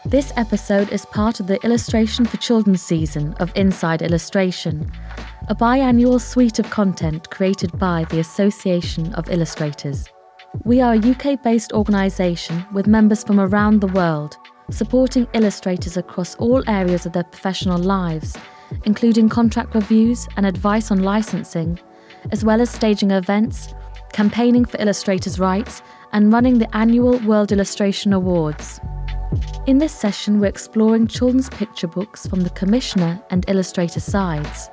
This episode is part of the Illustration for Children season of Inside Illustration, a biannual suite of content created by the Association of Illustrators. We are a UK-based organisation with members from around the world, supporting illustrators across all areas of their professional lives, including contract reviews and advice on licensing, as well as staging events, campaigning for illustrators' rights, and running the annual World Illustration Awards. In this session, we're exploring children's picture books from the commissioner and illustrator sides,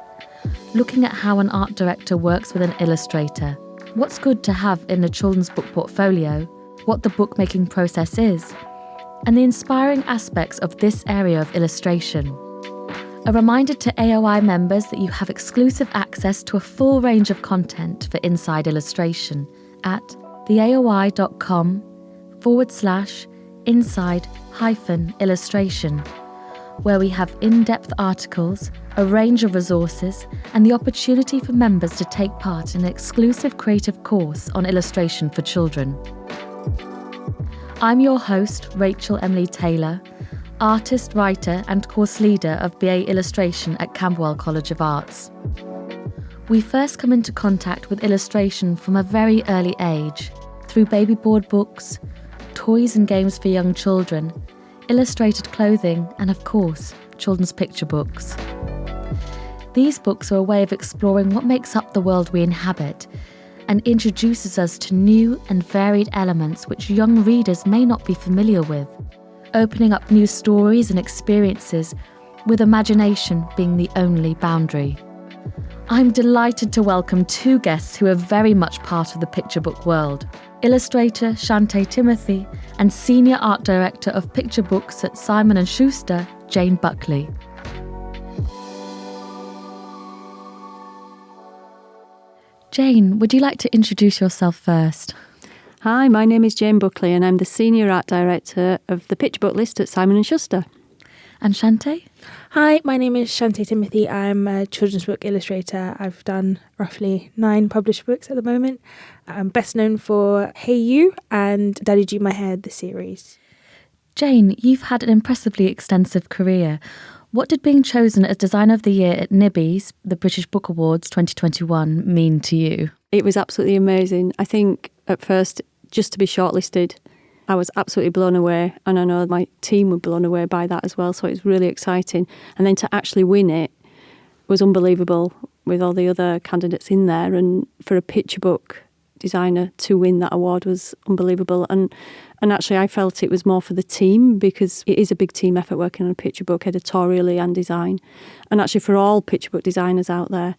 looking at how an art director works with an illustrator, what's good to have in a children's book portfolio, what the bookmaking process is, and the inspiring aspects of this area of illustration. A reminder to AOI members that you have exclusive access to a full range of content for Inside Illustration at theaoi.com/inside-illustration, where we have in-depth articles, a range of resources, and the opportunity for members to take part in an exclusive creative course on illustration for children. I'm your host, Rachel Emily Taylor, artist, writer, and course leader of BA Illustration at Camberwell College of Arts. We first come into contact with illustration from a very early age, through baby board books, toys and games for young children, illustrated clothing, and of course, children's picture books. These books are a way of exploring what makes up the world we inhabit and introduces us to new and varied elements which young readers may not be familiar with, opening up new stories and experiences, with imagination being the only boundary. I'm delighted to welcome two guests who are very much part of the picture book world: illustrator Shante Timothy and Senior Art Director of Picture Books at Simon & Schuster, Jane Buckley. Jane, would you like to introduce yourself first? Hi, my name is Jane Buckley and I'm the Senior Art Director of the Picture Book List at Simon & Schuster. And Shante? Hi, my name is Shante Timothy. I'm a children's book illustrator. I've done roughly 9 published books at the moment. I'm best known for Hey You and Daddy Do My Hair, the series. Jane, you've had an impressively extensive career. What did being chosen as Designer of the Year at NIBBY's, the British Book Awards 2021, mean to you? It was absolutely amazing. I think at first, just to be shortlisted, I was absolutely blown away, and I know my team were blown away by that as well, so it was really exciting. And then to actually win it was unbelievable with all the other candidates in there, and for a picture book designer to win that award was unbelievable. And actually I felt it was more for the team, because it is a big team effort working on a picture book, editorially and design. And actually for all picture book designers out there,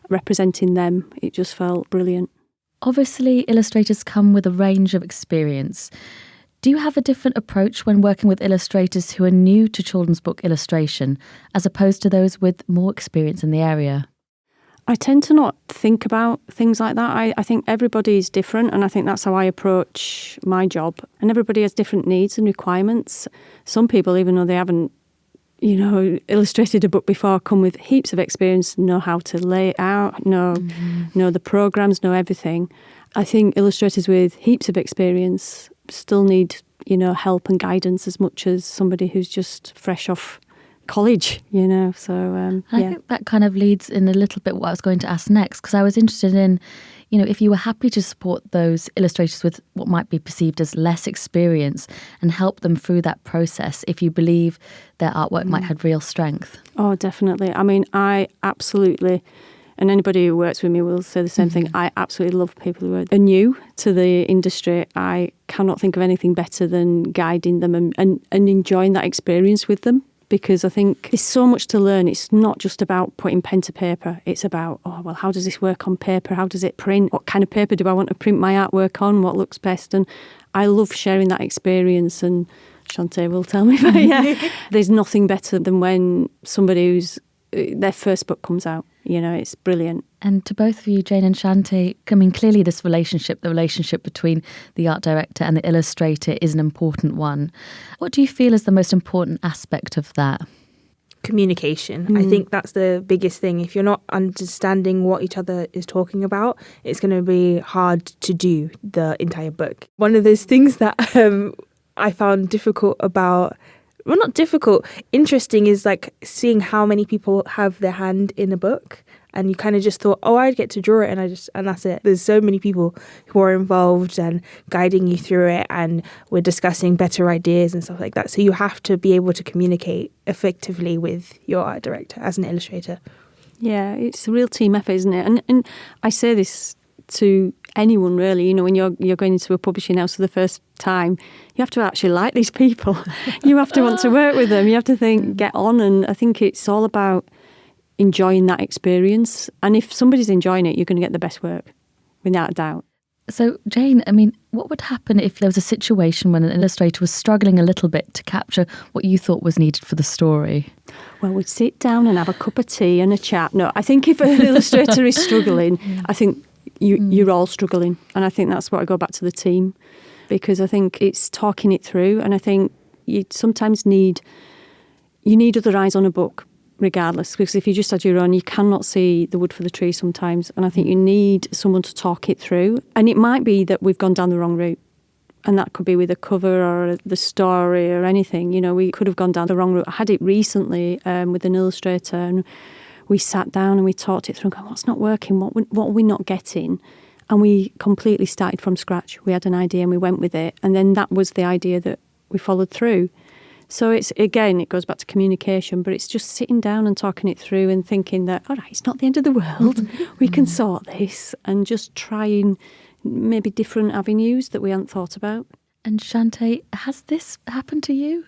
representing them, it just felt brilliant. Obviously, illustrators come with a range of experience. Do you have a different approach when working with illustrators who are new to children's book illustration, as opposed to those with more experience in the area? I tend to not think about things like that. I think everybody is different, and I think that's how I approach my job. And everybody has different needs and requirements. Some people, even though they haven't, illustrated a book before, come with heaps of experience, know how to lay it out, know the programs, know everything. I think illustrators with heaps of experience still need, help and guidance as much as somebody who's just fresh off college, so I think that kind of leads in a little bit what I was going to ask next, because I was interested in, if you were happy to support those illustrators with what might be perceived as less experience and help them through that process if you believe their artwork might have real strength. Oh, definitely. I mean, I absolutely, and anybody who works with me will say the same thing, I absolutely love people who are new to the industry. I cannot think of anything better than guiding them and enjoying that experience with them. Because I think there's so much to learn. It's not just about putting pen to paper. It's about, how does this work on paper? How does it print? What kind of paper do I want to print my artwork on? What looks best? And I love sharing that experience. And Shante will tell me, but there's nothing better than when somebody their first book comes out. It's brilliant. And to both of you, Jane and Shante, clearly this relationship, the relationship between the art director and the illustrator, is an important one. What do you feel is the most important aspect of that? Communication. I think that's the biggest thing. If you're not understanding what each other is talking about, it's going to be hard to do the entire book. One of those things that I found difficult about well, not difficult, interesting is like seeing how many people have their hand in a book. And you kind of just thought, oh, I'd get to draw it, and that's it. There's so many people who are involved and guiding you through it, and we're discussing better ideas and stuff like that. So you have to be able to communicate effectively with your art director as an illustrator. Yeah, it's a real team effort, isn't it? And I say this to anyone really, you know, when you're going into a publishing house for the first time, you have to actually like these people. You have to want to work with them. You have to think, get on. And I think it's all about enjoying that experience. And if somebody's enjoying it, you're going to get the best work, without a doubt. So, Jane, I mean, what would happen if there was a situation when an illustrator was struggling a little bit to capture what you thought was needed for the story? Well, we'd sit down and have a cup of tea and a chat. No, I think if an illustrator is struggling, I think you're all struggling. And I think that's what I go back to the team, because I think it's talking it through. And I think you sometimes need other eyes on a book, regardless, because if you just had your own, you cannot see the wood for the tree sometimes. And I think you need someone to talk it through. And it might be that we've gone down the wrong route. And that could be with a cover or the story or anything. You know, we could have gone down the wrong route. I had it recently with an illustrator, and we sat down and we talked it through and go, what's not working? What are we not getting? And we completely started from scratch. We had an idea and we went with it. And then that was the idea that we followed through. So it's, again, it goes back to communication, but it's just sitting down and talking it through and thinking that, all right, it's not the end of the world. We can sort this, and just trying maybe different avenues that we hadn't thought about. And Shantae, has this happened to you?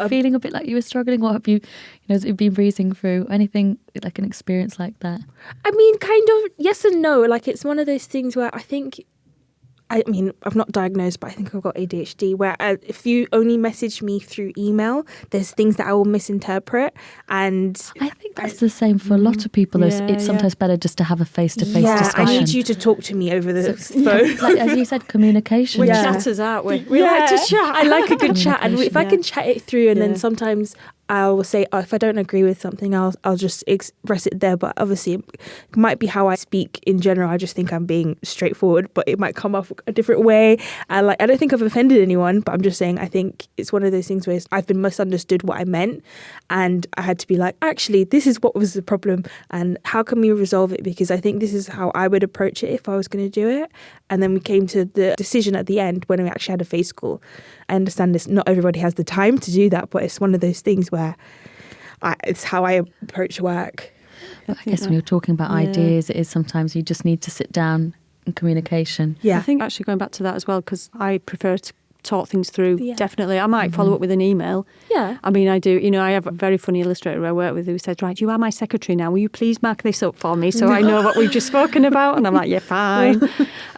Feeling a bit like you were struggling? What have you has it been breezing through? Anything like an experience like that? I mean, kind of yes and no. Like, it's one of those things where I've not diagnosed, but I think I've got ADHD, where if you only message me through email, there's things that I will misinterpret. And I think that's the same for a lot of people. It's sometimes better just to have a face-to-face discussion. I need you to talk to me over the phone. Like, as you said, communication. We're chatters, aren't we? We like to chat. I like a good chat. And if I can chat it through, and then sometimes I will say, if I don't agree with something, I'll just express it there. But obviously, it might be how I speak in general. I just think I'm being straightforward, but it might come off a different way. I don't think I've offended anyone, but I'm just saying I think it's one of those things where I've been misunderstood what I meant, and I had to be like, actually, this is what was the problem, and how can we resolve it? Because I think this is how I would approach it if I was going to do it. And then we came to the decision at the end when we actually had a face call. I understand this, not everybody has the time to do that, but it's one of those things where it's how I approach work. I guess when you're talking about ideas, it is sometimes you just need to sit down and communication. Yeah, I think actually going back to that as well, because I prefer to talk things through. Definitely, I might follow up with an email. Yeah, I mean, I do. You know, I have a very funny illustrator I work with who said, "Right, you are my secretary now. Will you please mark this up for me so I know what we've just spoken about?" And I'm like, "Yeah, fine."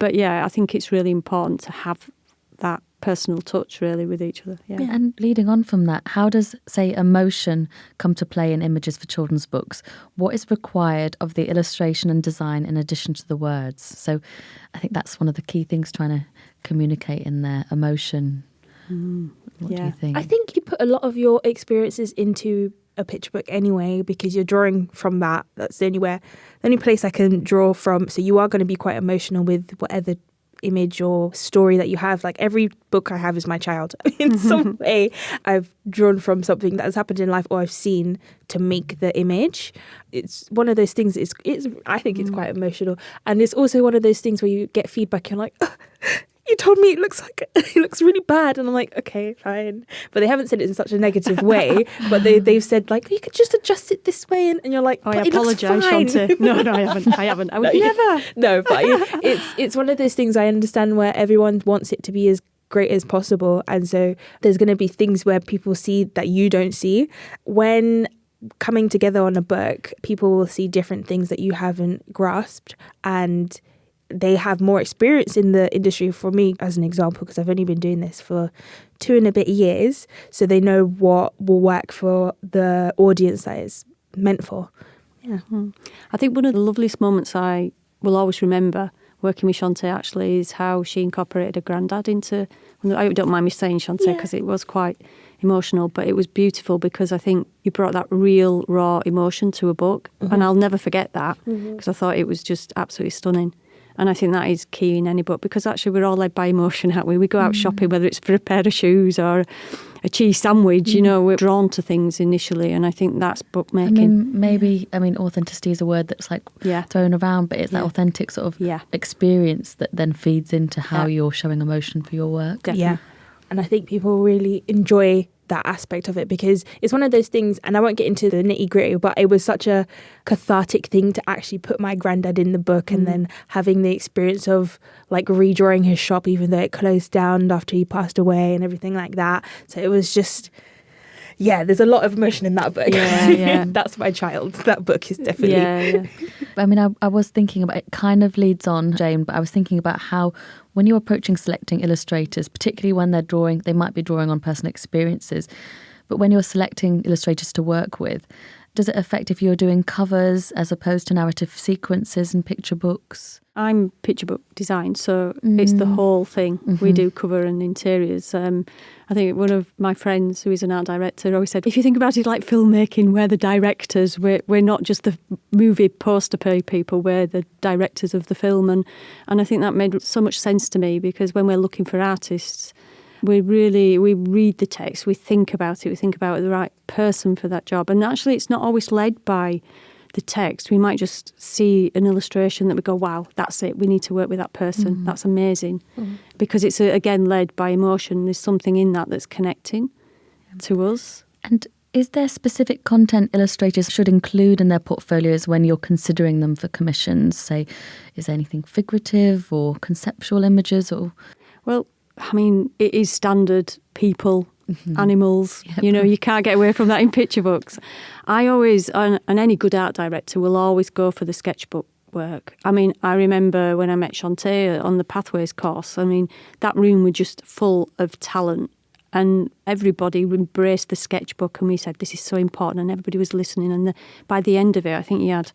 But yeah, I think it's really important to have that personal touch really with each other. Yeah. And leading on from that, how does, say, emotion come to play in images for children's books? What is required of the illustration and design in addition to the words? So I think that's one of the key things, trying to communicate in their emotion. What do you think? I think you put a lot of your experiences into a picture book anyway, because you're drawing from that. That's the only place I can draw from. So you are going to be quite emotional with whatever image or story that you have. Like, every book I have is my child in some way. I've drawn from something that has happened in life or I've seen to make the image. It's one of those things. I think it's quite emotional, and it's also one of those things where you get feedback. You're like, you told me it looks really bad, and I'm like, okay, fine. But they haven't said it in such a negative way. But they've said, like, you could just adjust it this way, and you're like, I apologise, Shantae. No, I haven't. I would never. No, but it's one of those things I understand where everyone wants it to be as great as possible, and so there's going to be things where people see that you don't see. When coming together on a book, people will see different things that you haven't grasped, and they have more experience in the industry. For me, as an example, because I've only been doing this for 2 and a bit years, so they know what will work for the audience that it's meant for. Yeah. I think one of the loveliest moments I will always remember working with Shantae actually is how she incorporated her granddad into, I don't mind me saying Shantae because it was quite emotional, but it was beautiful because I think you brought that real raw emotion to a book, and I'll never forget that because I thought it was just absolutely stunning. And I think that is key in any book, because actually we're all led by emotion, aren't we? We go out shopping, whether it's for a pair of shoes or a cheese sandwich. You know, we're drawn to things initially, and I think that's bookmaking. Maybe authenticity is a word that's like thrown around, but it's that authentic sort of experience that then feeds into how you're showing emotion for your work. Definitely. Yeah. And I think people really enjoy that aspect of it, because it's one of those things, and I won't get into the nitty gritty, but it was such a cathartic thing to actually put my granddad in the book, and then having the experience of like redrawing his shop, even though it closed down after he passed away and everything like that. So it was just, there's a lot of emotion in that book. That's my child. That book is definitely. I mean, I was thinking about, it kind of leads on, Jane, but I was thinking about how when you're approaching selecting illustrators, particularly when they're drawing, they might be drawing on personal experiences, but when you're selecting illustrators to work with, does it affect if you're doing covers as opposed to narrative sequences and picture books? I'm picture book design, so it's the whole thing. We do cover and interiors. I think one of my friends who is an art director always said, if you think about it like filmmaking, we're the directors. We're not just the movie poster people, we're the directors of the film. And I think that made so much sense to me, because when we're looking for artists, we read the text, we think about it, we think about the right person for that job. And actually it's not always led by the text. We might just see an illustration that we go, wow, that's it, we need to work with that person. That's amazing. Because it's, again, led by emotion. There's something in that that's connecting to us. And is there specific content illustrators should include in their portfolios when you're considering them for commissions? Say, is there anything figurative or conceptual images? Or Well, I mean, it is standard people, animals. You know, you can't get away from that in picture books. I always, and any good art director will always go for the sketchbook work. I mean, I remember when I met Shantae on the Pathways course, I mean, that room was just full of talent, and everybody embraced the sketchbook, and we said, this is so important, and everybody was listening. And by the end of it, I think you had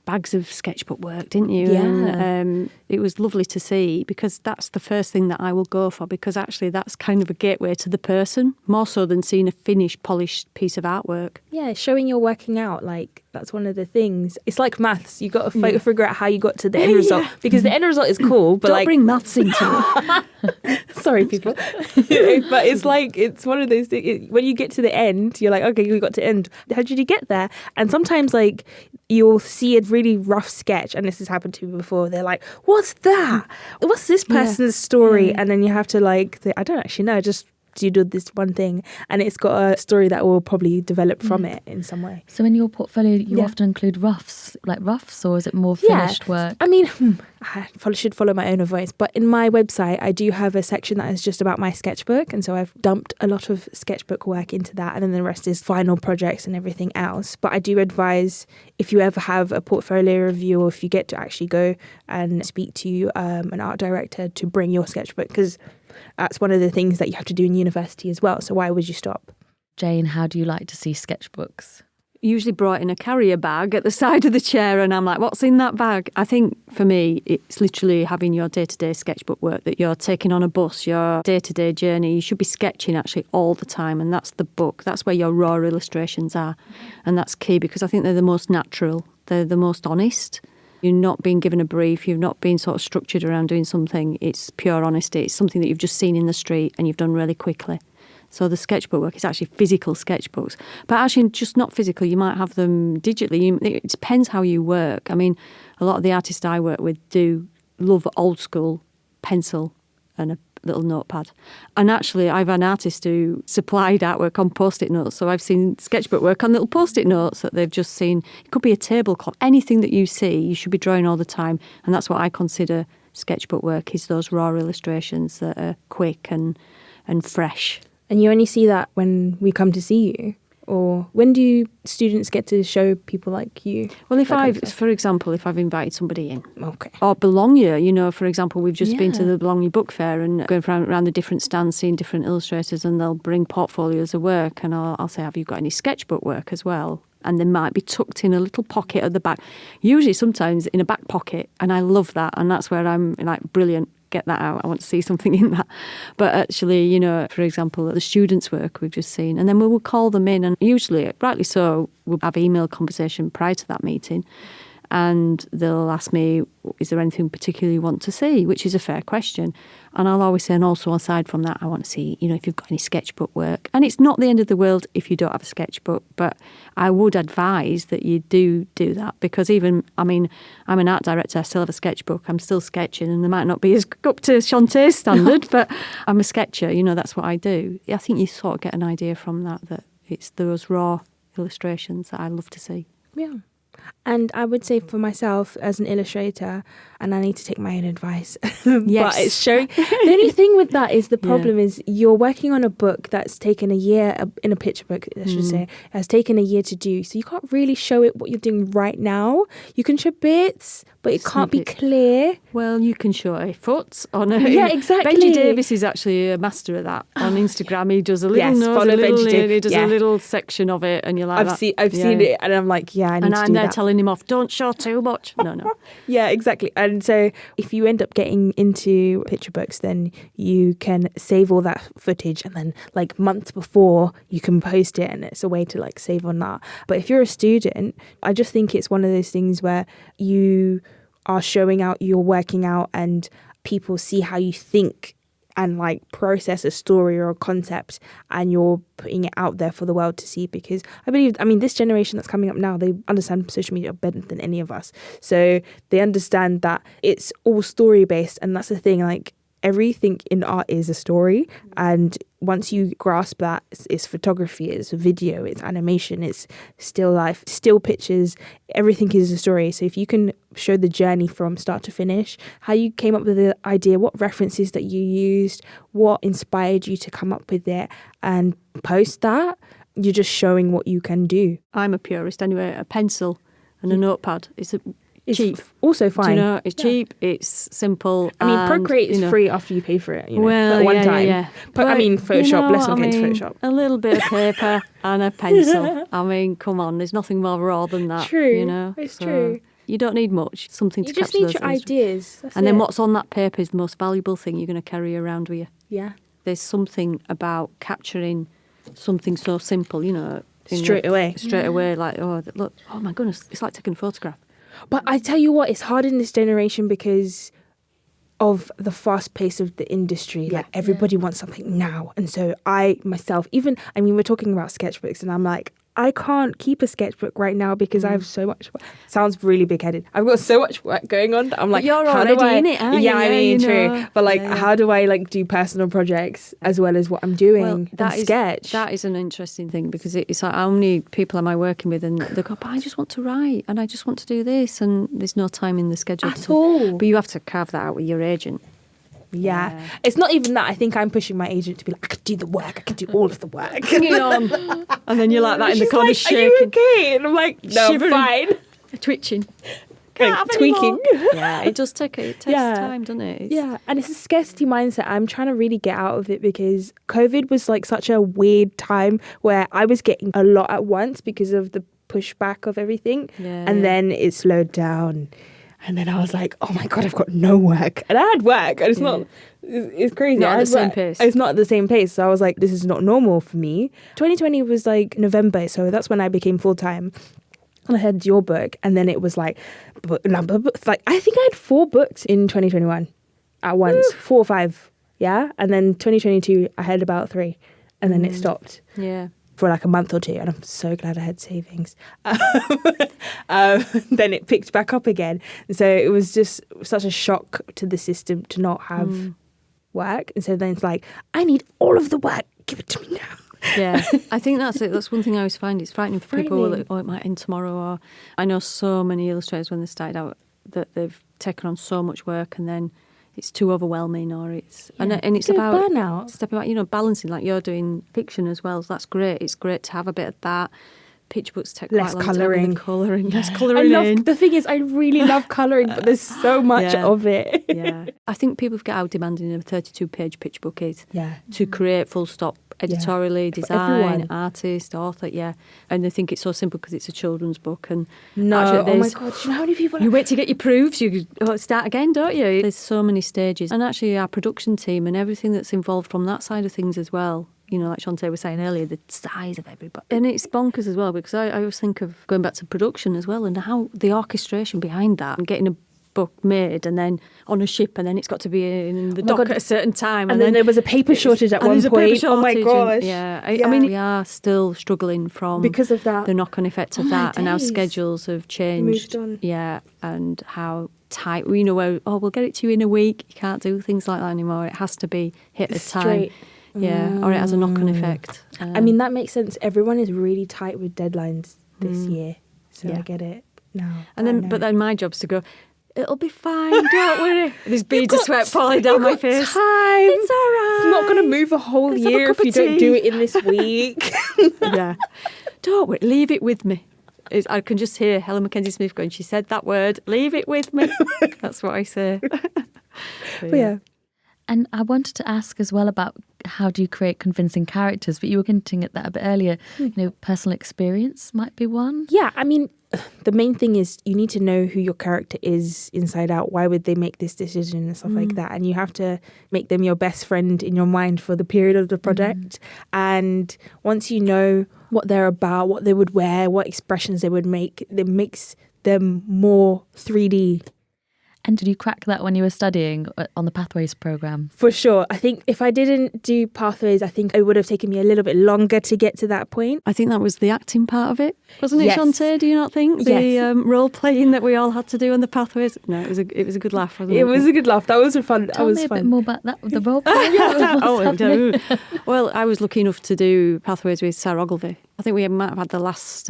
bags of sketchbook work, didn't you? Yeah. And it was lovely to see, because that's the first thing that I will go for, because actually that's kind of a gateway to the person, more so than seeing a finished, polished piece of artwork. Yeah, showing you're working out, like, that's one of the things. It's like maths. You got to figure out how you got to the end result, because the end result is cool, but Don't bring maths into it. Sorry, people. But it's like, it's one of those things. When you get to the end, you're like, okay, we got to end. How did you get there? And sometimes, like, you'll see a really rough sketch, and this has happened to me before. They're like, what's that? What's this person's story? And then you have to, like, I don't actually know, just you do this one thing, and it's got a story that will probably develop from it in some way. So in your portfolio, you often include roughs, or is it more finished work? I mean, I should follow my own advice, but in my website, I do have a section that is just about my sketchbook, and so I've dumped a lot of sketchbook work into that, and then the rest is final projects and everything else. But I do advise, if you ever have a portfolio review, or if you get to actually go and speak to an art director, to bring your sketchbook, because that's one of the things that you have to do in university as well. So why would you stop? Jane, how do you like to see sketchbooks? Usually brought in a carrier bag at the side of the chair, and I'm like, what's in that bag? I think for me, it's literally having your day-to-day sketchbook work that you're taking on a bus, your day-to-day journey. You should be sketching actually all the time, and that's the book. That's where your raw illustrations are. And that's key, because I think they're the most natural. They're the most honest. You're not being given a brief. You've not been sort of structured around doing something. It's pure honesty. It's something that you've just seen in the street and you've done really quickly. So the sketchbook work is actually physical sketchbooks. But actually just not physical. You might have them digitally. It depends how you work. I mean, a lot of the artists I work with do love old school pencil and a little notepad. And actually, I've an artist who supplied artwork on Post-it notes. So I've seen sketchbook work on little Post-it notes that they've just seen. It could be a tablecloth. Anything that you see, you should be drawing all the time. And that's what I consider sketchbook work, is those raw illustrations that are quick and fresh. And you only see that when we come to see you? Or when do students get to show people like you? Well, for example, if I've invited somebody in. Okay. Or Bologna, for example, we've just been to the Bologna Book Fair and going around the different stands, seeing different illustrators, and they'll bring portfolios of work, and I'll say, have you got any sketchbook work as well? And they might be tucked in a little pocket at the back, usually sometimes in a back pocket, and I love that, and that's where I'm like, brilliant. Get that out. I want to see something in that. But actually, for example, the students' work we've just seen, and then we will call them in, and usually, rightly so, we'll have email conversation prior to that meeting. and they'll ask me, is there anything particular you want to see, which is a fair question. And I'll always say, and also aside from that, I want to see, if you've got any sketchbook work. And it's not the end of the world if you don't have a sketchbook, but I would advise that you do that, because I'm an art director, I still have a sketchbook, I'm still sketching, and they might not be as up to Shantae's standard, but I'm a sketcher, that's what I do. I think you sort of get an idea from that it's those raw illustrations that I love to see. Yeah. And I would say for myself as an illustrator, and I need to take my own advice, Yes. but it's showing. The only thing with that is the problem is you're working on a book that's taken a year, in a picture book, I should say, has taken a year to do. So you can't really show it what you're doing right now. You can show bits, but it can't be clear. Well, you can show a foot on a... Yeah, exactly. Benji Davis is actually a master of that. On Instagram, he does a little follow Benji Davis. He does a little section of it, and you're like, I've seen it, and I'm like, I need to do that. And I'm there telling him off, don't show too much. No. Yeah, exactly. And so if you end up getting into picture books, then you can save all that footage, and then like months before you can post it, and it's a way to like save on that. But if you're a student, I just think it's one of those things where you are showing out, you're working out, and people see how you think and like process a story or a concept, and you're putting it out there for the world to see. Because I believe, this generation that's coming up now, they understand social media better than any of us. So they understand that it's all story based, and that's the thing, like everything in art is a story. And once you grasp that, it's photography, it's video, it's animation, it's still life, still pictures, everything is a story. So if you can show the journey from start to finish, how you came up with the idea, what references that you used, what inspired you to come up with it, and post that, you're just showing what you can do. I'm a purist anyway. A pencil and a notepad is cheap. Also fine. Do you know, it's cheap, it's simple. Procreate is free after you pay for it. Well, one time. Yeah. Photoshop, let's not get into Photoshop. A little bit of paper and a pencil. Come on, there's nothing more raw than that. True. It's true. You don't need much, something to capture those. You just need your ideas. And then what's on that paper is the most valuable thing you're going to carry around with you. Yeah. There's something about capturing something so simple, Straight away, like, look, oh my goodness, it's like taking a photograph. But I tell you what, it's hard in this generation because of the fast pace of the industry. Like everybody wants something now. And so I myself, we're talking about sketchbooks, and I'm like, I can't keep a sketchbook right now because I have so much work. Sounds really big-headed. I've got so much work going on that I'm like, you're already in it, aren't you? True. But how do I do personal projects as well as what I'm doing sketch? That is an interesting thing, because it's like, how many people am I working with, and they go, but I just want to write and I just want to do this, and there's no time in the schedule at all. But you have to carve that out with your agent. Yeah. It's not even that. I think I'm pushing my agent to be like, I can do the work. I can do all of the work. Bring it on. And then you're like that in the corner, like, shaking. Are you okay? And I'm like, no, shivering, fine. Twitching. Can't have tweaking. Yeah, it does take time, doesn't it? And it's a scarcity mindset. I'm trying to really get out of it, because COVID was like such a weird time where I was getting a lot at once because of the pushback of everything. Then it slowed down. And then I was like, oh my God, I've got no work. And I had work. And it's crazy. Not at the same pace. It's not at the same pace. So I was like, this is not normal for me. 2020 was like November. So that's when I became full-time. And I had your book. And then it was like, I think I had 4 books in 2021 at once. 4 or 5. Yeah. And then 2022, I had about 3. And then it stopped. Yeah. For like a month or 2, and I'm so glad I had savings. Then it picked back up again. So it was just such a shock to the system to not have work. And so then it's like, I need all of the work. Give it to me now. Yeah, I think that's it. That's one thing I always find. It's frightening for people that, it might end tomorrow. Or I know so many illustrators when they started out that they've taken on so much work, and then it's too overwhelming, or it's and it's about burnout. Stepping back, balancing. Like you're doing fiction as well, so that's great. It's great to have a bit of that. Picture books take less quite a long colouring. Time. Less colouring. The thing is, I really love colouring, but there's so much of it. Yeah, I think people forget how demanding a 32-page picture book is. Yeah, to create full stop. Editorially, design, artist, author, and they think it's so simple because it's a children's book. And no, oh my God, do you know how many people? You wait to get your proofs, you start again, don't you? There's so many stages, and actually our production team and everything that's involved from that side of things as well like Shantae was saying earlier, the size of everybody. And it's bonkers as well, because I always think of going back to production as well and how the orchestration behind that and getting a book made and then on a ship and then it's got to be in the dock at a certain time. And then there was a paper shortage at one point. Oh my gosh. I mean, we are still struggling from because of that, the knock-on effect of that, and our schedules have changed. Moved on. Yeah, and how tight, we'll get it to you in a week. You can't do things like that anymore. It has to be hit at a time. Yeah, or it has a knock-on effect. I mean, that makes sense. Everyone is really tight with deadlines this year, so I get it now. But then my job's to go, it'll be fine, don't worry. There's beads of sweat falling down my face. Time. It's all right. It's not going to move a whole year if you don't do it in this week. Yeah. Don't worry, leave it with me. I can just hear Helen Mackenzie Smith going, she said that word, leave it with me. That's what I say. But yeah. And I wanted to ask as well about how do you create convincing characters, but you were hinting at that a bit earlier. Personal experience might be one. Yeah, I mean, the main thing is you need to know who your character is inside out. Why would they make this decision and stuff like that? And you have to make them your best friend in your mind for the period of the project. And once you know what they're about, what they would wear, what expressions they would make, it makes them more 3D. And did you crack that when you were studying on the Pathways programme? For sure. I think if I didn't do Pathways, I think it would have taken me a little bit longer to get to that point. I think that was the acting part of it, wasn't it, Yes. Shantae? Do you not think? Yes. The role playing that we all had to do on the Pathways. No, it was a good laugh, wasn't it? It was a good laugh. That was fun. Tell me a bit more about that, the role play. Well, I was lucky enough to do Pathways with Sarah Ogilvie. I think we might have had the last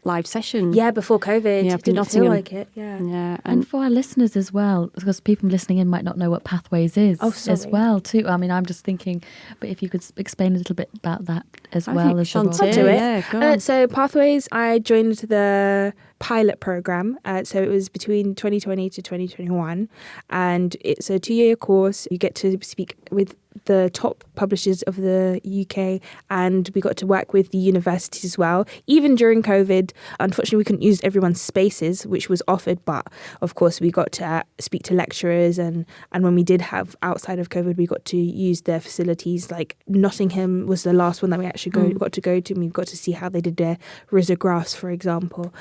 live session. Yeah, before COVID. Yeah, It didn't feel Nottingham. like it. Yeah. And for our listeners as well, because people listening in might not know what Pathways is as well too. I mean, I'm just thinking, but if you could explain a little bit about that as well as the role Shantae, play. yeah, go on. So Pathways, I joined the pilot program. So it was between 2020 to 2021. And it's a 2-year course. You get to speak with the top publishers of the UK, and we got to work with the universities as well. Even during COVID, unfortunately, we couldn't use everyone's spaces, which was offered, but of course we got to speak to lecturers, and when we did have outside of COVID, we got to use their facilities. Like Nottingham was the last one that we actually got to go to, and we got to see how they did their risographs, for example.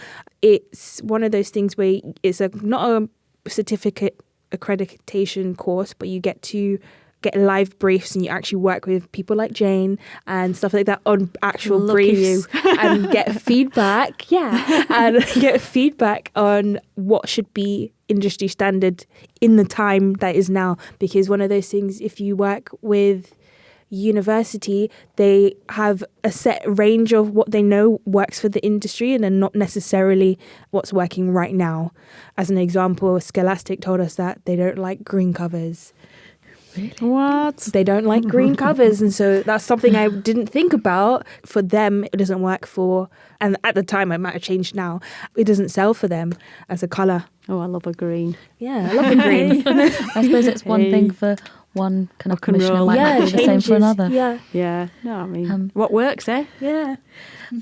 It's one of those things where it's not a certificate accreditation course, but you get to get live briefs and you actually work with people like Jane and stuff like that on actual briefs and get feedback. Yeah. And get feedback on what should be industry standard in the time that is now. Because one of those things, if you work with university, they have a set range of what they know works for the industry and then not necessarily what's working right now. As an example, Scholastic told us that they don't like green covers. Really? What? They don't like green covers, and so that's something I didn't think about. For them, it doesn't work for, and at the time, it might have changed now. It doesn't sell for them as a colour. Oh, I love a green. Yeah, I love the green. I suppose it's one thing for one kind of Rock and commissioner, roll. might not be the same for another. Yeah, Yeah. No, I mean, what works, eh? yeah.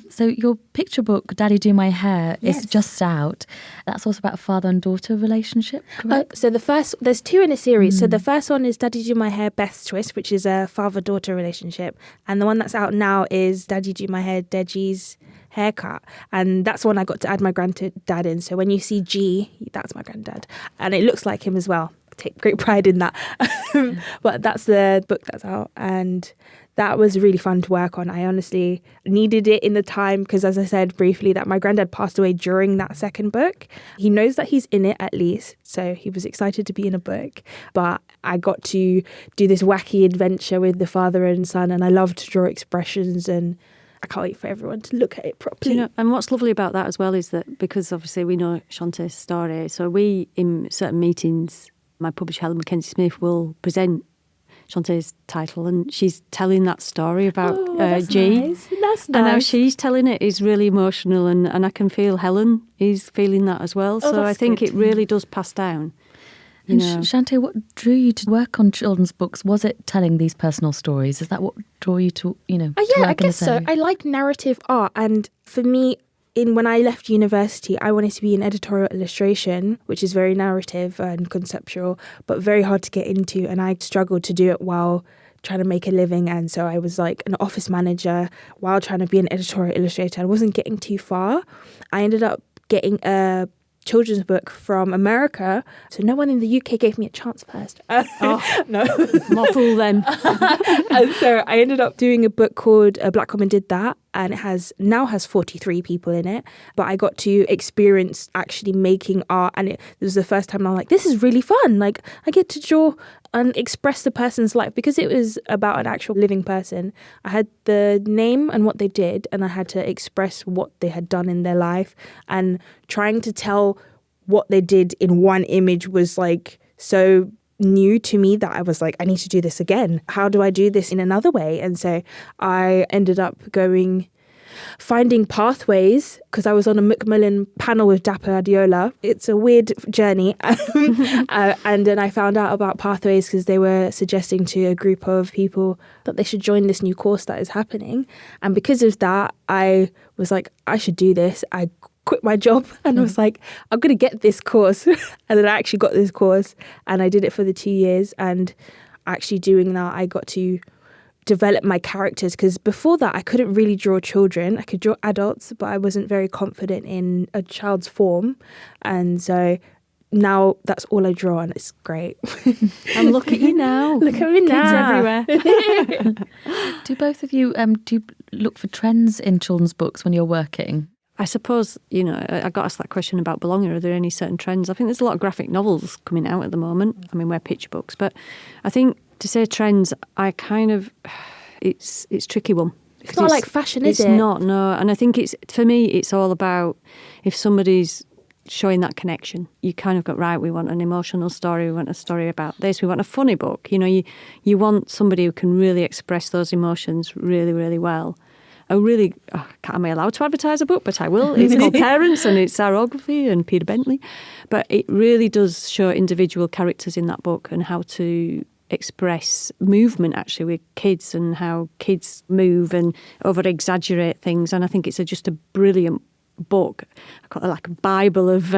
So your picture book, Daddy Do My Hair, is Yes. just out. That's also about a father and daughter relationship, correct? So there's 2 in a series. So the first one is Daddy Do My Hair Best Twist, which is a father-daughter relationship. And the one that's out now is Daddy Do My Hair Deji's Haircut. And that's one I got to add my granddad in. So when you see G, that's my granddad. And it looks like him as well. Take great pride in that. But that's the book that's out. And that was really fun to work on. I honestly needed it in the time because, as I said briefly, that my granddad passed away during that second book. He knows that he's in it at least, so he was excited to be in a book. But I got to do this wacky adventure with the father and son, and I love to draw expressions, and I can't wait for everyone to look at it properly. Do you know, and what's lovely about that as well is that because obviously we know Shantae's story, so we, in certain meetings, my publisher Helen Mackenzie Smith will present Shantae's title, and she's telling that story about G. Nice. That's nice. And how she's telling it is really emotional, and I can feel Helen is feeling that as well. So I that's think good. it really does pass down. You And know. Shantae, what drew you to work on children's books? Was it telling these personal stories? Is that what drew you to, to Yeah, I work in guess this so. area? I like narrative art, and for me, when I left university, I wanted to be in editorial illustration, which is very narrative and conceptual, but very hard to get into. And I struggled to do it while trying to make a living. And so I was like an office manager while trying to be an editorial illustrator. I wasn't getting too far. I ended up getting a children's book from America. So no one in the UK gave me a chance first. No. Not fool them. And so I ended up doing a book called A Black Woman Did That, and it now has 43 people in it. But I got to experience actually making art, and it was the first time I'm like, this is really fun. Like, I get to draw and express the person's life, because it was about an actual living person. I had the name and what they did, and I had to express what they had done in their life, and trying to tell what they did in one image was like so new to me that I was like, I need to do this again. How do I do this in another way? And so I ended up finding pathways, because I was on a Macmillan panel with Dapper Adiola. It's a weird journey. And then I found out about pathways because they were suggesting to a group of people that they should join this new course that is happening. And because of that, I was like, I should do this. I quit my job and was like, I'm going to get this course. And then I actually got this course, and I did it for the 2 years. And actually doing that, I got to develop my characters, because before that I couldn't really draw children. I could draw adults, but I wasn't very confident in a child's form. And so now that's all I draw, and it's great. And look at you now. Look at me now. Kids everywhere. Do both of you do you look for trends in children's books when you're working? I suppose, I got asked that question about belonging. Are there any certain trends? I think there's a lot of graphic novels coming out at the moment. I mean, we're picture books. But I think to say trends, it's a tricky one. It's not like fashion, is it? It's not, no. And I think for me, it's all about if somebody's showing that connection. You kind of got, right, we want an emotional story, we want a story about this, we want a funny book. You want somebody who can really express those emotions really, really well. Am I allowed to advertise a book? But I will. It's called Parents, and it's Sarah Ogilvie and Peter Bentley. But it really does show individual characters in that book and how to express movement actually with kids, and how kids move and over-exaggerate things. And I think it's just a brilliant book. I call it like a Bible of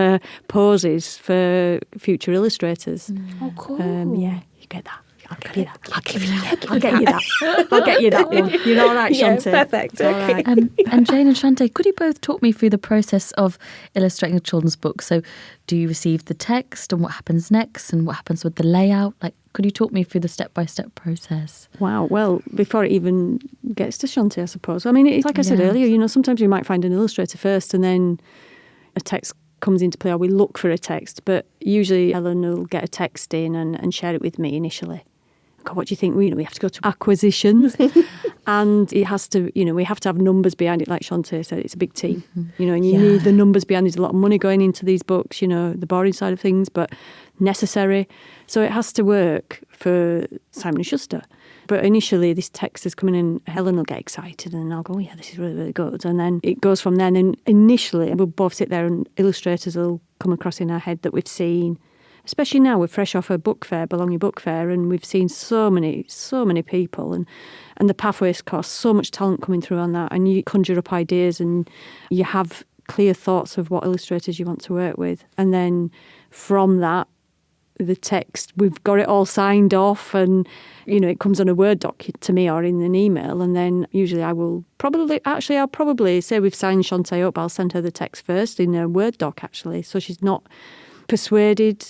poses for future illustrators. Oh, cool. Yeah, you get that. I'll get you that. I'll get you that one. You're all right, Shantae. Yeah, perfect. Okay. Right. And Jane and Shantae, could you both talk me through the process of illustrating a children's book? So do you receive the text, and what happens next, and what happens with the layout? Like, could you talk me through the step-by-step process? Wow. Well, before it even gets to Shantae, I suppose. I mean, it's like I said earlier, sometimes you might find an illustrator first, and then a text comes into play, or we look for a text. But usually Helen will get a text in and share it with me initially. God, what do you think? We have to go to acquisitions, and it has to, we have to have numbers behind it. Like Shantae said, it's a big team, and you need the numbers behind. There's a lot of money going into these books, the boring side of things, but necessary. So it has to work for Simon & Schuster. But initially, this text is coming in, Helen will get excited, and I'll go, yeah, this is really, really good. And then it goes from there. And then initially, we'll both sit there, and illustrators will come across in our head that we've seen. Especially now, we're fresh off a book fair, Bologna Book Fair, and we've seen so many people, and the pathways cost so much talent coming through on that, and you conjure up ideas, and you have clear thoughts of what illustrators you want to work with, and then from that, the text, we've got it all signed off, and it comes on a Word doc to me or in an email, and then usually I'll probably say we've signed Shantae up, I'll send her the text first in a Word doc actually, so she's not persuaded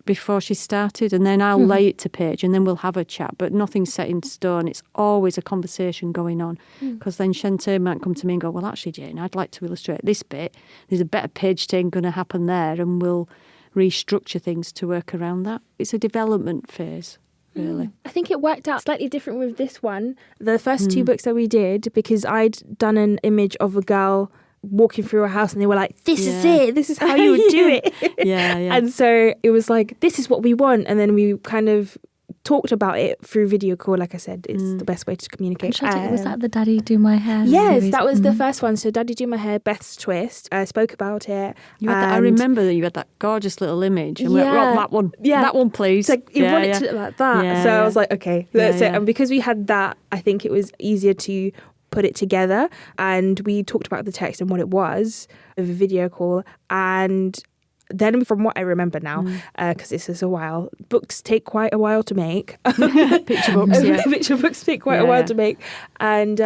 before she started, and then I'll lay it to page, and then we'll have a chat, but nothing's set in stone. It's always a conversation going on, because then Shantae might come to me and go, well, actually, Jane, I'd like to illustrate this bit. There's a better page turn going to happen there, and we'll restructure things to work around that. It's a development phase, really. I think it worked out slightly different with this one. The first two books that we did, because I'd done an image of a girl walking through a house, and they were like, this is it, this is how you would do it. Yeah. And so it was like, this is what we want, and then we kind of talked about it through video call. Like I said, it's the best way to communicate. Was that the Daddy Do My Hair yes, series? that was the first one. So Daddy Do My Hair, Beth's Twist. I spoke about it. I remember that you had that gorgeous little image, and we went, that one, that one, please. It's like, you want it to look like that. So I was like, okay. And because we had that, I think it was easier to put it together, and we talked about the text and what it was over a video call. And then from what I remember now, because this is a while, books take quite a while to make. Picture books, yeah. Picture books take quite a while to make. And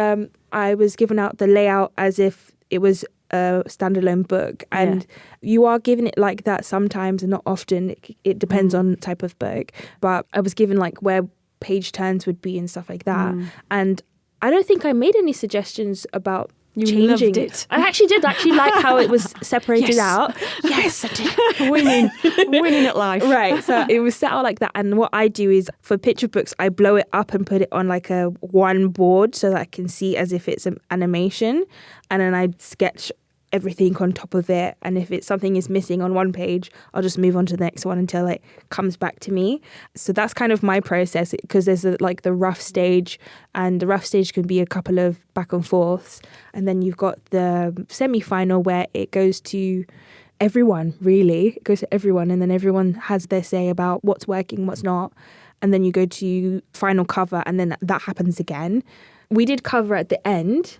I was given out the layout as if it was a standalone book, and you are given it like that sometimes and not often. It depends on type of book, but I was given like where page turns would be and stuff like that. And I don't think I made any suggestions about changing loved it. I actually did like how it was separated out. Yes, I did. winning at life. Right, so it was set out like that. And what I do is for picture books, I blow it up and put it on like a one board so that I can see as if it's an animation, and then I sketch everything on top of it, and if it's something is missing on one page, I'll just move on to the next one until it comes back to me. So that's kind of my process, because there's like the rough stage, and the rough stage can be a couple of back and forths, and then you've got the semi-final where it goes to everyone, really. It goes to everyone, and then everyone has their say about what's working, what's not, and then you go to final cover, and then that happens again. We did cover at the end,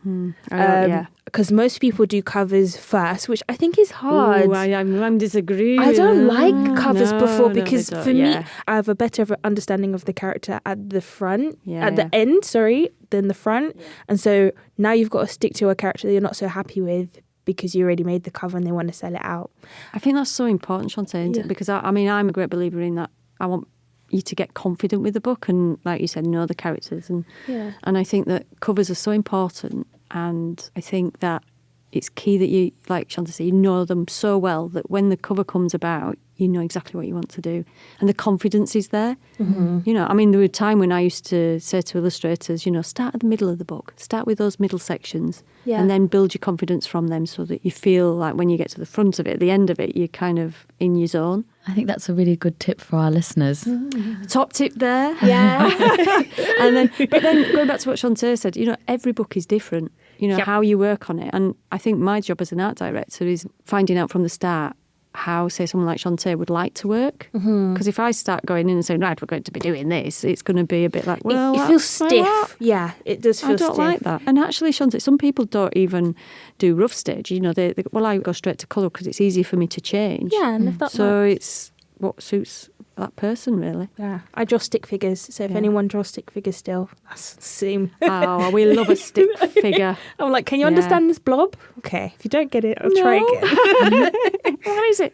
because most people do covers first, which I think is hard. Ooh, I'm disagreeing. I don't like covers before, because for me, I have a better understanding of the character at the front, the end, than the front. Yeah. And so now you've got to stick to a character that you're not so happy with because you already made the cover and they want to sell it out. I think that's so important, Shantae, because I'm a great believer in that. I want you to get confident with the book and, like you said, know the characters. And I think that covers are so important, and I think that it's key that you, like Shanta said, you know them so well that when the cover comes about, you know exactly what you want to do. And the confidence is there. Mm-hmm. You know, I mean, there were a time when I used to say to illustrators, you know, start at the middle of the book, start with those middle sections, and then build your confidence from them so that you feel like when you get to the front of it, the end of it, you're kind of in your zone. I think that's a really good tip for our listeners. Top tip there. Yeah. But then going back to what Shantae said, you know, every book is different, you know, how you work on it. And I think my job as an art director is finding out from the start how, say, someone like Shantae would like to work. Because if I start going in and saying, right, we're going to be doing this, it's going to be a bit like, well, it feels stiff. Yeah, it does feel stiff. I don't like that. And actually, Shantae, some people don't even do rough stage. You know, I go straight to colour because it's easier for me to change. Yeah, and if that so it's what suits that person, really. Yeah, I draw stick figures. So if anyone draws stick figures still, that's the same. Oh, we love a stick figure. I'm like, can you understand this blob? Okay, if you don't get it, I'll try again. What is it?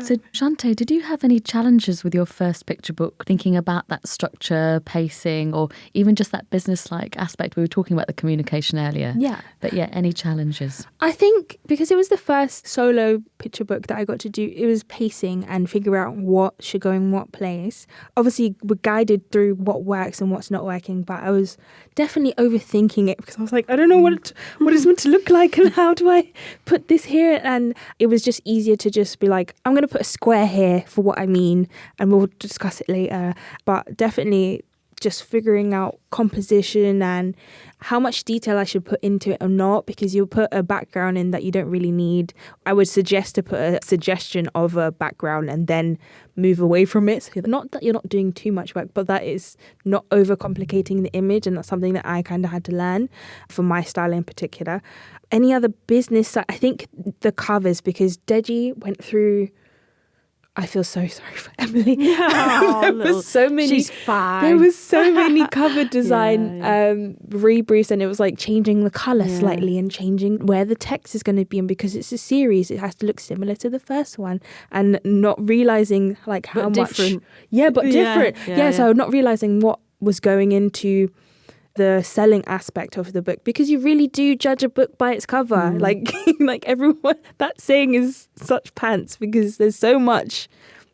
So, Shantae, did you have any challenges with your first picture book, thinking about that structure, pacing, or even just that business-like aspect? We were talking about the communication earlier. Yeah. But yeah, any challenges? I think because it was the first solo picture book that I got to do, it was pacing and figure out what should go in what place. Obviously, we're guided through what works and what's not working, but I was definitely overthinking it because I was like, I don't know what it's meant to look like and how do I put this here? And it was just easier to just be like, I'm going to put a square here for what I mean, and we'll discuss it later. But definitely just figuring out composition and how much detail I should put into it or not, because you'll put a background in that you don't really need. I would suggest to put a suggestion of a background and then move away from it. So not that you're not doing too much work, but that is not overcomplicating the image, and that's something that I kind of had to learn for my style in particular. Any other business, I think the covers, because Deji went through... I feel so sorry for Emily. There was so many. She's fine. There was so many cover design rebriefs, and it was like changing the colour slightly and changing where the text is going to be. And because it's a series, it has to look similar to the first one, and not realising like how much. Yeah, but different. So not realising what was going into the selling aspect of the book, because you really do judge a book by its cover. Like everyone, that saying is such pants, because there's so much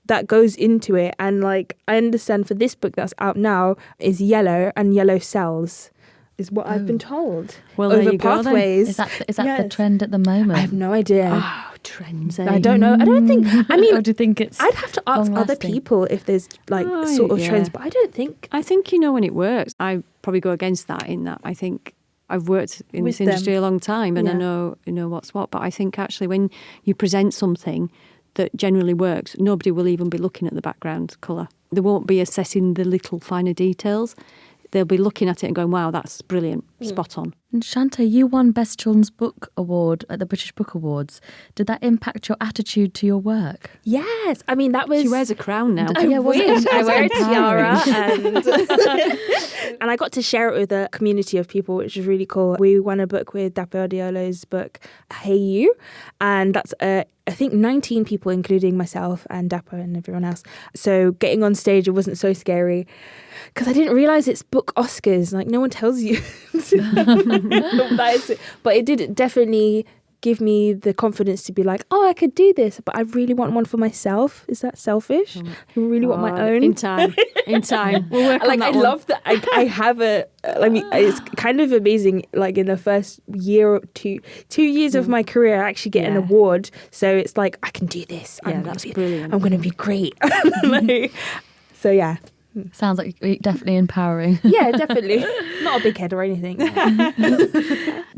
that goes into it. And like, I understand for this book that's out now is yellow, and yellow sells, is what I've been told. Well, over there you pathways. Go, then. Is that the trend at the moment? I have no idea. Oh, trends. I don't know. I don't think. I mean, or do you think it's? I'd have to ask other people if there's like sort of trends, but I don't think. I think you know when it works. I probably go against that in that I think I've worked in this industry a long time, and I know what's what. But I think actually when you present something that generally works, nobody will even be looking at the background colour. They won't be assessing the little finer details. They'll be looking at it and going, wow, that's brilliant. spot on. And Shante, you won Best Children's Book Award at the British Book Awards. Did that impact your attitude to your work? Yes. I mean, that was... She wears a crown now. I wish. I wear a tiara. And I got to share it with a community of people, which was really cool. We won a book with Dapo Adiolo's book, Hey You. And that's I think 19 people, including myself and Dapo and everyone else. So getting on stage, it wasn't so scary because I didn't realise it's book Oscars. Like, no one tells you. But it did definitely give me the confidence to be like, oh, I could do this, but I really want one for myself. Is that selfish? I really want my own. In time. We'll work on that I one. love that I have it's kind of amazing, like in the first year or 2 years of my career, I actually get an award. So it's like, I can do this. That's brilliant. I'm going to be great. So yeah. Sounds like definitely empowering. Yeah, definitely. Not a big head or anything.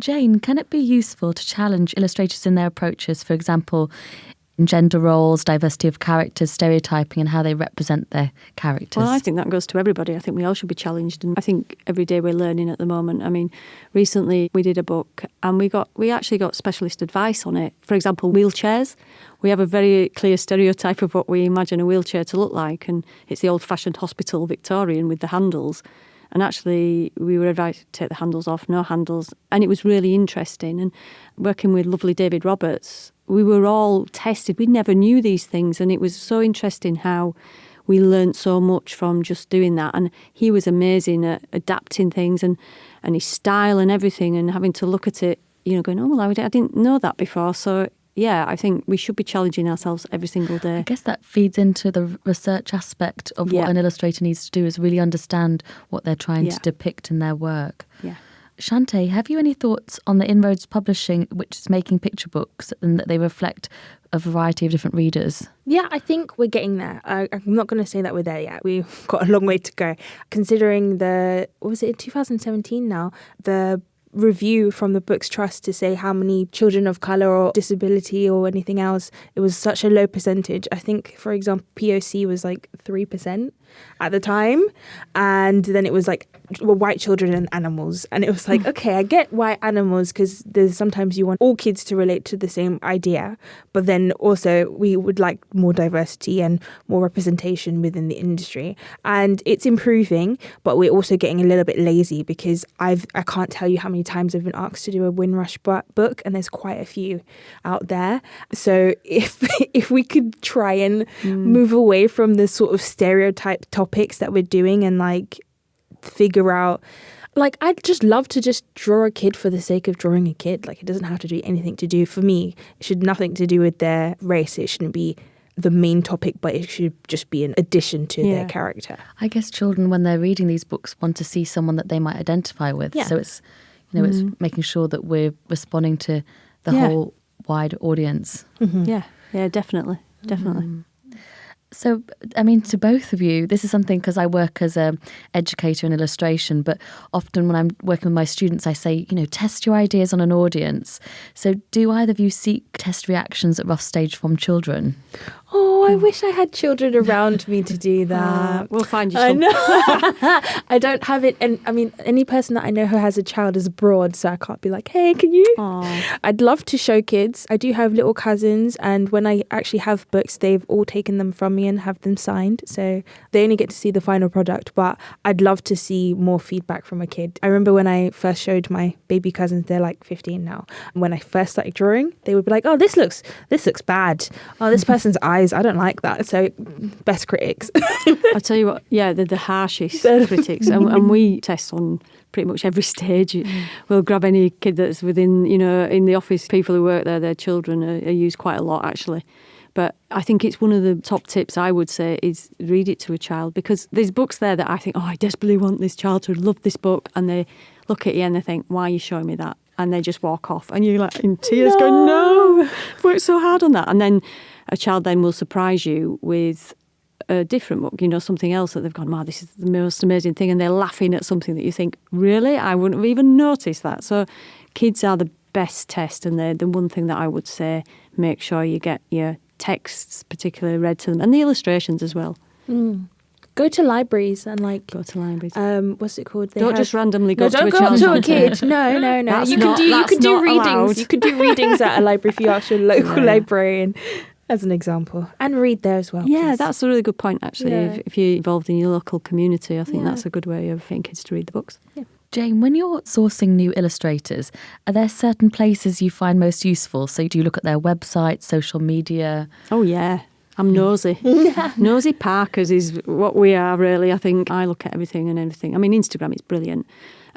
Jane, can it be useful to challenge illustrators in their approaches, for example, in gender roles, diversity of characters, stereotyping and how they represent their characters? Well, I think that goes to everybody. I think we all should be challenged, and I think every day we're learning at the moment. I mean, recently we did a book and we actually got specialist advice on it. For example, wheelchairs. We have a very clear stereotype of what we imagine a wheelchair to look like, and it's the old-fashioned hospital Victorian with the handles. And actually, we were advised to take the handles off, no handles. And it was really interesting. And working with lovely David Roberts, we were all tested. We never knew these things. And it was so interesting how we learnt so much from just doing that. And he was amazing at adapting things and his style and everything, and having to look at it, going, oh, well, I didn't know that before. So yeah, I think we should be challenging ourselves every single day. I guess that feeds into the research aspect of what an illustrator needs to do, is really understand what they're trying to depict in their work. Yeah. Shante, have you any thoughts on the inroads publishing, which is making picture books and that they reflect a variety of different readers? Yeah, I think we're getting there. I'm not going to say that we're there yet. We've got a long way to go. Considering what was it, in 2017 now, the review from the Books Trust to say how many children of colour or disability or anything else, it was such a low percentage. I think, for example, POC was like 3% at the time, and then it was like white children and animals, and it was like, okay, I get white animals because there's sometimes you want all kids to relate to the same idea, but then also we would like more diversity and more representation within the industry, and it's improving, but we're also getting a little bit lazy because I can't tell you how many times I've been asked to do a Windrush book, and there's quite a few out there. So if we could try and move away from the sort of stereotype topics that we're doing and like figure out, like, I'd just love to just draw a kid for the sake of drawing a kid. Like, it doesn't have to do anything to do, for me, it should nothing to do with their race. It shouldn't be the main topic, but it should just be an addition to their character. I guess children, when they're reading these books, want to see someone that they might identify with. So it's it's making sure that we're responding to the whole wide audience. Yeah, definitely. So, I mean, to both of you, this is something, because I work as an educator in illustration, but often when I'm working with my students, I say, test your ideas on an audience. So do either of you seek test reactions at rough stage from children? Oh, I wish I had children around me to do that. We'll find you some. I don't have it. And I mean, any person that I know who has a child is abroad, so I can't be like, hey, can you? Aww. I'd love to show kids. I do have little cousins, and when I actually have books, they've all taken them from me and have them signed. So they only get to see the final product, but I'd love to see more feedback from a kid. I remember when I first showed my baby cousins, they're like 15 now. And when I first started drawing, they would be like, oh, this looks bad. Oh, this person's eyes, I don't like that. So best critics. I'll tell you what, they're the harshest critics, and we test on pretty much every stage. We'll grab any kid that's within, in the office, people who work there, their children are used quite a lot actually. But I think it's one of the top tips I would say is read it to a child, because there's books there that I think, I desperately want this child to love this book, and they look at you and they think, why are you showing me that? And they just walk off, and you're like in tears going, no, I've worked so hard on that. And then a child then will surprise you with a different book, something else that they've gone, wow, this is the most amazing thing, and they're laughing at something that you think, really? I wouldn't have even noticed that. So kids are the best test, and they're the one thing that I would say, make sure you get your texts particularly read to them, and the illustrations as well. Go to libraries and Go to libraries. What's it called? Don't just randomly go no, to don't a go child up to a centre. kid. No. That's You not- can that's do not readings. allowed. You can do readings at a library if you ask your local librarian, as an example, and read there as well. Yeah, please. that's a really good point, actually. Yeah. If you're involved in your local community, I think Yeah. that's a good way of getting kids to read the books. Jane, when you're sourcing new illustrators, are there certain places you find most useful? So do you look at their website, social media? Oh, yeah. I'm nosy. Nosy Parkers is what we are, really. I think I look at everything and everything. I mean, Instagram is brilliant.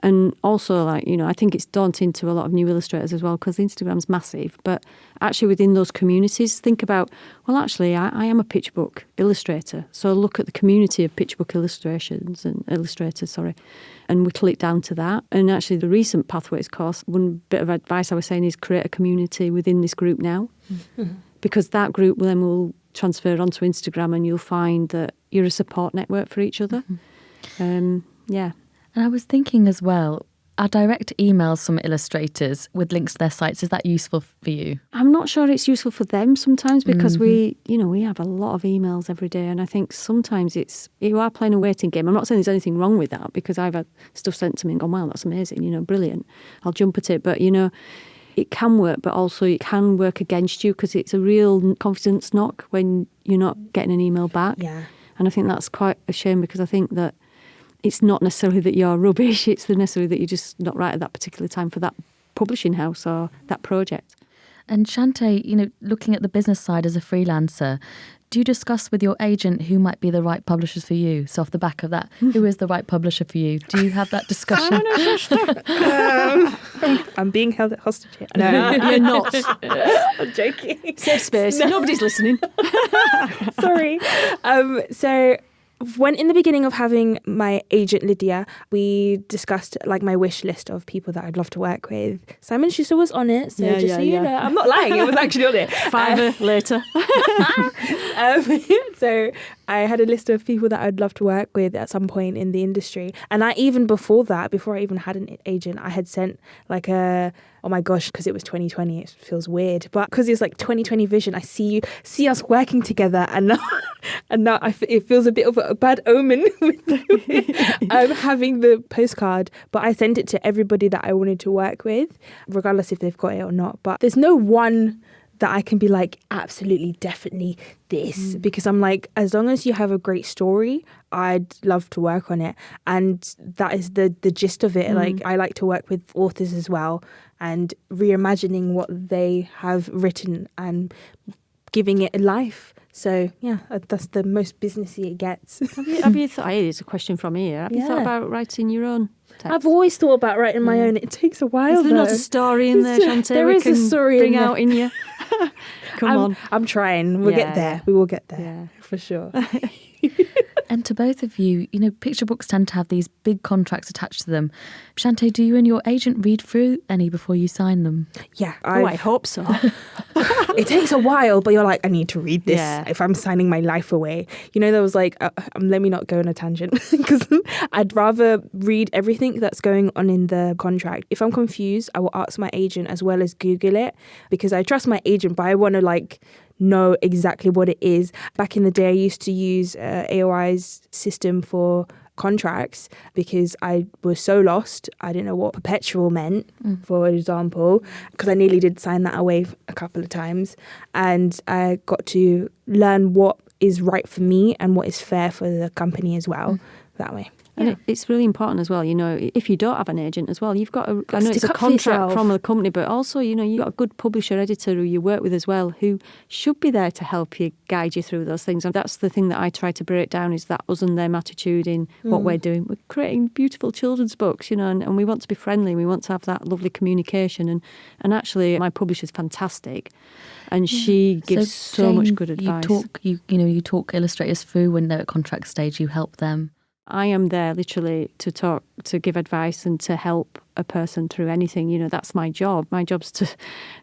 And also, I think it's daunting to a lot of new illustrators as well, because Instagram's massive. But actually within those communities, think about, well, actually, I am a picture book illustrator. So look at the community of picture book illustrators, and whittle it down to that. And actually the recent Pathways course, one bit of advice I was saying is create a community within this group now. Mm-hmm. Because that group will transfer onto Instagram, and you'll find that you're a support network for each other. Yeah. And I was thinking as well, our direct emails from illustrators with links to their sites, is that useful for you? I'm not sure it's useful for them sometimes, because we have a lot of emails every day, and I think sometimes you are playing a waiting game. I'm not saying there's anything wrong with that, because I've had stuff sent to me and gone, wow, that's amazing, brilliant. I'll jump at it. But, it can work, but also it can work against you, because it's a real confidence knock when you're not getting an email back. Yeah. And I think that's quite a shame, because I think that it's not necessarily that you're rubbish, it's necessarily that you're just not right at that particular time for that publishing house or that project. And Shante, looking at the business side as a freelancer, do you discuss with your agent who might be the right publishers for you? So off the back of that, who is the right publisher for you? Do you have that discussion? I'm being held at hostage here. No, you're not. I'm joking. Safe space. Nobody's listening. Sorry. So when in the beginning of having my agent Lydia, we discussed my wish list of people that I'd love to work with. Simon Schuster was on it, so you know, I'm not lying. It was actually on it. Fiverr later. So I had a list of people that I'd love to work with at some point in the industry, and before I even had an agent, I had sent oh my gosh, because it was 2020, it feels weird, but because it's 2020 vision, I see us working together, and now it feels a bit of a bad omen with having the postcard. But I sent it to everybody that I wanted to work with, regardless if they've got it or not. But there's no one that I can be absolutely, definitely this, because I'm as long as you have a great story, I'd love to work on it. And that is the gist of it. I like to work with authors as well, and reimagining what they have written and giving it a life. So yeah, that's the most businessy it gets. Have you thought, it's a question from here, have you thought about writing your own text? I've always thought about writing my own. It takes a while. Is there not a story in there, Shante? There is a story bring in out there. in you. Come on. I'm trying. We'll get there. We will get there for sure. And to both of you, picture books tend to have these big contracts attached to them. Shante, do you and your agent read through any before you sign them? Yeah. I hope so. It takes a while, but you're I need to read this if I'm signing my life away. There was let me not go on a tangent, because I'd rather read everything that's going on in the contract. If I'm confused, I will ask my agent as well as Google it, because I trust my agent, but I want to know exactly what it is. Back in the day, I used to use AOI's system for contracts, because I was so lost. I didn't know what perpetual meant, for example, because I nearly did sign that away a couple of times. And I got to learn what is right for me and what is fair for the company as well, that way. And it's really important as well, if you don't have an agent as well, you've got I know it's a contract from the company, but also, you've got a good publisher, editor who you work with as well, who should be there to help you, guide you through those things. And that's the thing that I try to break down, is that us and them attitude in what we're doing. We're creating beautiful children's books, and we want to be friendly. We want to have that lovely communication. And actually, my publisher's fantastic. And she gives so much good advice. You talk illustrators through when they're at contract stage, you help them. I am there literally to give advice and to help a person through anything. That's my job. My job's to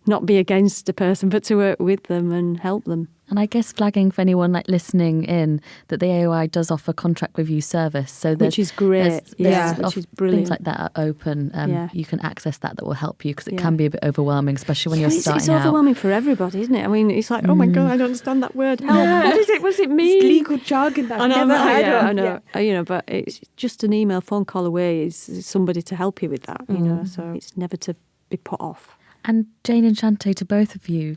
not be against a person, but to work with them and help them. And I guess flagging for anyone like listening in that the AOI does offer contract review service. So which is great. Which is brilliant. Things like that are open. You can access that will help you, because it can be a bit overwhelming, especially when you're starting it's out. It's overwhelming for everybody, isn't it? I mean, it's like, oh my God, I don't understand that word. Help. What does it mean? It's legal jargon that I've never heard of. I know. You know, but it's just an email, phone call away is somebody to help you with that, you know, so it's never to be put off. And Jane and Shante, to both of you,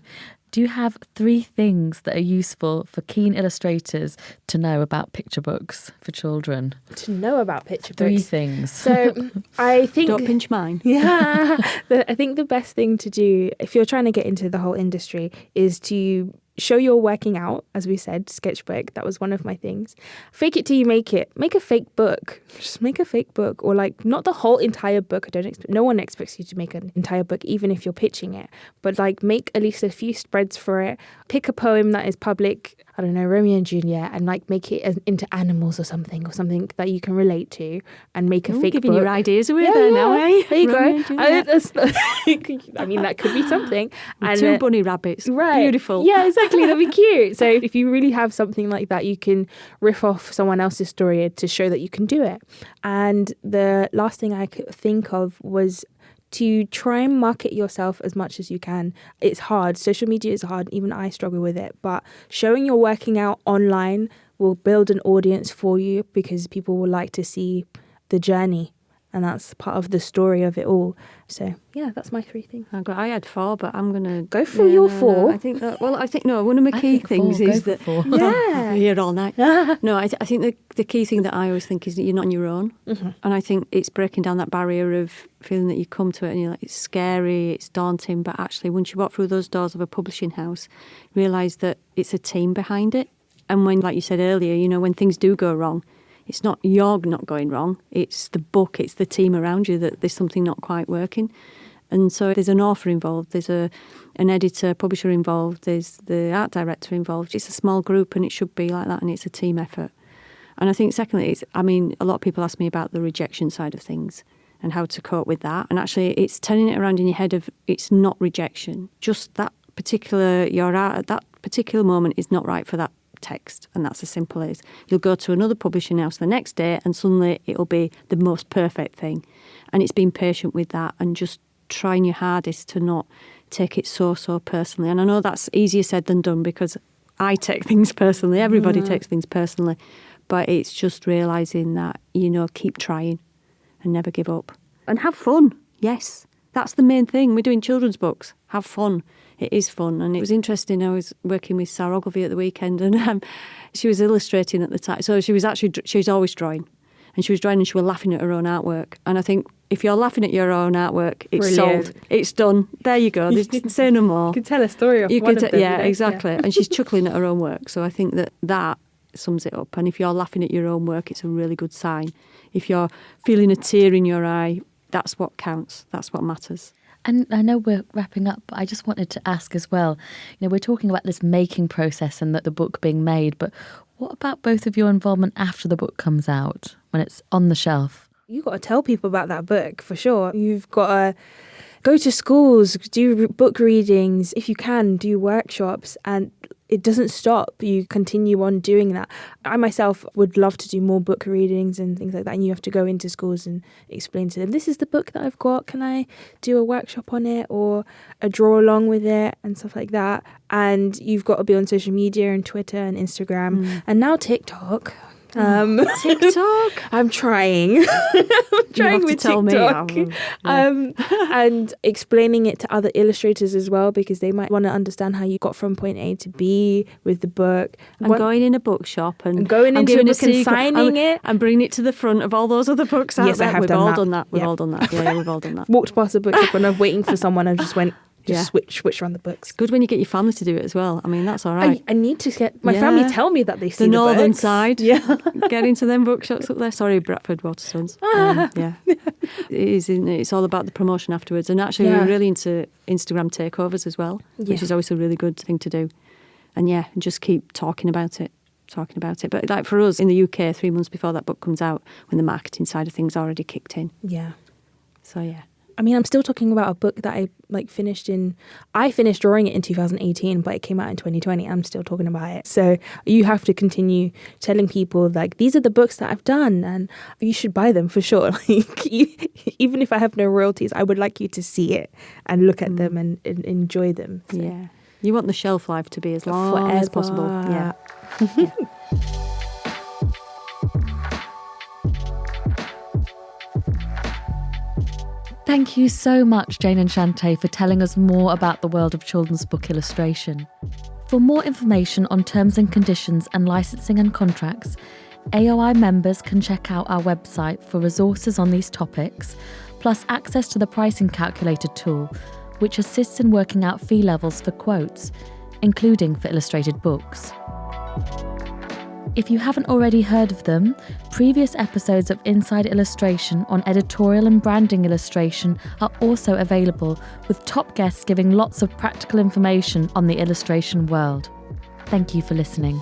do you have 3 things that are useful for keen illustrators to know about picture books for children? To know about picture books? 3 things. So I think... Don't pinch mine. Yeah. I think the best thing to do, if you're trying to get into the whole industry, is to show you're working out, as we said, sketchbook. That was one of my things. Fake it till you make it. Make a fake book. Just make a fake book, or like not the whole entire book. No one expects you to make an entire book, even if you're pitching it. But like make at least a few spreads for it. Pick a poem that is public. I don't know, Romeo and Juliet, and like make it into animals or something that you can relate to, and make a fake giving book. your ideas away there now, eh? There you go. I mean, that could be something. And 2 bunny rabbits. Right. Beautiful. Yeah, exactly. That'd be cute. So if you really have something like that, you can riff off someone else's story to show that you can do it. And the last thing I could think of was to try and market yourself as much as you can. It's hard. Social media is hard. Even I struggle with it. But showing you're working out online will build an audience for you, because people will like to see the journey. And that's part of the story of it all. So, yeah, that's my 3 things. I had 4, but I'm going to... Go for your 4. I think that... Well, one of my key things is that... Yeah. We're here all night. No, I think the key thing that I always think is that you're not on your own. Mm-hmm. And I think it's breaking down that barrier of feeling that you come to it and you're like, it's scary, it's daunting. But actually, once you walk through those doors of a publishing house, realise that it's a team behind it. And when, like you said earlier, you know, when things do go wrong, it's not you're not going wrong, it's the book, it's the team around you that there's something not quite working. And so there's an author involved, there's an editor, publisher involved, there's the art director involved. It's a small group and it should be like that, and it's a team effort. And I think secondly, a lot of people ask me about the rejection side of things and how to cope with that. And actually it's turning it around in your head of it's not rejection, just that your art at that particular moment is not right for that text, and that's as simple as you'll go to another publishing house the next day and suddenly it'll be the most perfect thing. And it's being patient with that and just trying your hardest to not take it so personally. And I know that's easier said than done, because I take things personally, everybody takes things personally, but it's just realising that, you know, keep trying and never give up and have fun. Yes, that's the main thing. We're doing children's books. Have fun. It is fun. And it was interesting. I was working with Sarah Ogilvie at the weekend, and she was illustrating at the time. So she was always drawing. And she was drawing and she was laughing at her own artwork. And I think if you're laughing at your own artwork, it's sold. It's done. There you go. Say no more. You can tell a story of one of them. Yeah, exactly. Yeah. And she's chuckling at her own work. So I think that sums it up. And if you're laughing at your own work, it's a really good sign. If you're feeling a tear in your eye, that's what counts. That's what matters. And I know we're wrapping up, but I just wanted to ask as well, you know, we're talking about this making process and that the book being made, but what about both of your involvement after the book comes out, when it's on the shelf? You've got to tell people about that book, for sure. You've got to go to schools, do book readings. If you can, do workshops, and it doesn't stop. You continue on doing that. I myself would love to do more book readings and things like that. And you have to go into schools and explain to them, this is the book that I've got. Can I do a workshop on it or a draw along with it and stuff like that? And you've got to be on social media and Twitter and Instagram and now TikTok. TikTok. I'm trying. I'm trying with TikTok. And explaining it to other illustrators as well, because they might want to understand how you got from point A to B with the book. And going in a bookshop and going into a book and signing it. And bringing it to the front of all those other books out yes, there. I have We've done all that. done that. We've all done that. Yeah, we've all done that. Walked past a bookshop when I'm waiting for someone and just went, switch around the books. It's good when you get your family to do it as well. I mean, that's all right. I need to get my family tell me that they see the northern books. Side. Yeah, get into them bookshops up there. Sorry, Bradford Waterstones. Yeah, it is. Isn't it? It's all about the promotion afterwards, and actually we're really into Instagram takeovers as well, which is always a really good thing to do. And just keep talking about it. But like for us in the UK, 3 months before that book comes out, when the marketing side of things already kicked in. Yeah. So I mean, I'm still talking about a book that I finished drawing it in 2018, but it came out in 2020. I'm still talking about it. So you have to continue telling people, like, these are the books that I've done and you should buy them for sure. Even if I have no royalties, I would like you to see it and look at them and enjoy them. So. Yeah. You want the shelf life to be as long as possible. Yeah. Yeah. Thank you so much, Jane and Shantae, for telling us more about the world of children's book illustration. For more information on terms and conditions and licensing and contracts, AOI members can check out our website for resources on these topics, plus access to the pricing calculator tool, which assists in working out fee levels for quotes, including for illustrated books. If you haven't already heard of them, previous episodes of Inside Illustration on editorial and branding illustration are also available, with top guests giving lots of practical information on the illustration world. Thank you for listening.